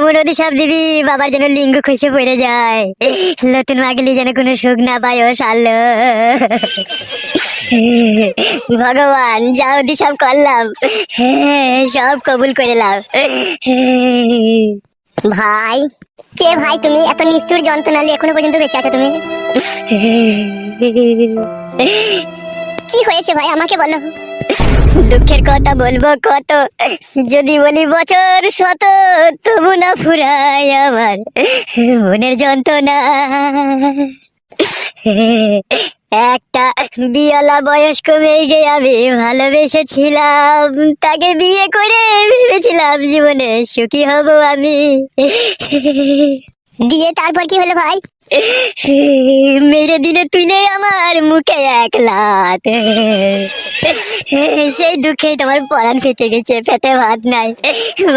এমন অভিশাপ দিবি বাবার যেন লিঙ্গ খসে পড়ে যায়, নতুন মাগলি যেন কোনো সুখ না পায় ও শালো। ভগবান যা অভিশাপ করলাম সব কবুল করে নাও। ভাই, কে ভাই তুমি? এত নিষ্ঠুর যন্ত্রণা নিয়ে এখনো পর্যন্ত বেঁচে আছো তুমি? কি হয়েছে ভাই, আমাকে বলো। দুঃখের কথা বলবো কত, যদি বলি বছর শত, তবু না ফুরায় আমার মনের যন্ত্রণা। একটা বিয়ালা বয়স্ক মেয়েকে আমি ভালোবেসেছিলাম, তাকে বিয়ে করে ভেবেছিলাম জীবনে সুখী হব আমি। দিয়ে তারপর কি হলো ভাই? মেরে দিলে তুলে আমার মুখে এক লাত। সেই দুঃখেই তোমার পরাণ ফেটে গেছে, পেটে ভাত নাই,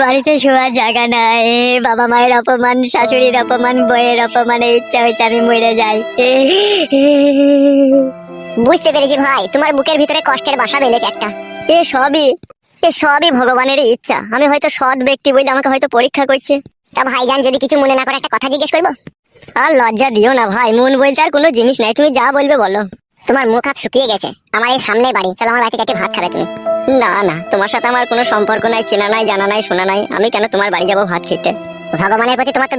বাড়িতে শোয়ার জায়গা নাই, বাবা মায়ের অপমান, শাশুড়ির অপমান, বইয়ের অপমানে ইচ্ছা হয়েছে আমি মরে যাই। বুঝতে পেরেছি ভাই, তোমার বুকের ভিতরে কষ্টের বাসা বেঁধেছে একটা। এ সবই ভগবানের ইচ্ছা। আমি হয়তো সৎ ব্যক্তি বলে আমাকে হয়তো পরীক্ষা করছে। তা ভাইজান যদি কিছু মনে না করে একটা কথা জিজ্ঞেস করবো? আর লজ্জা দিও না ভাই, মন বলতে আর কোনো জিনিস নাই, তুমি যা বলবে বলো। তোমার মুখ হাত শুকিয়ে গেছে, আমার এই সামনে বাড়ি, চলো আমার বাড়িতে চারটে ভাত খাবে তুমি। না না, তোমার সাথে আমার কোনো সম্পর্ক নাই, চেনা নাই, জানা নাই, শোনা নাই, আমি কেন তোমার বাড়ি যাবো ভাত খেতে? ভগবানের প্রতি তোমার তো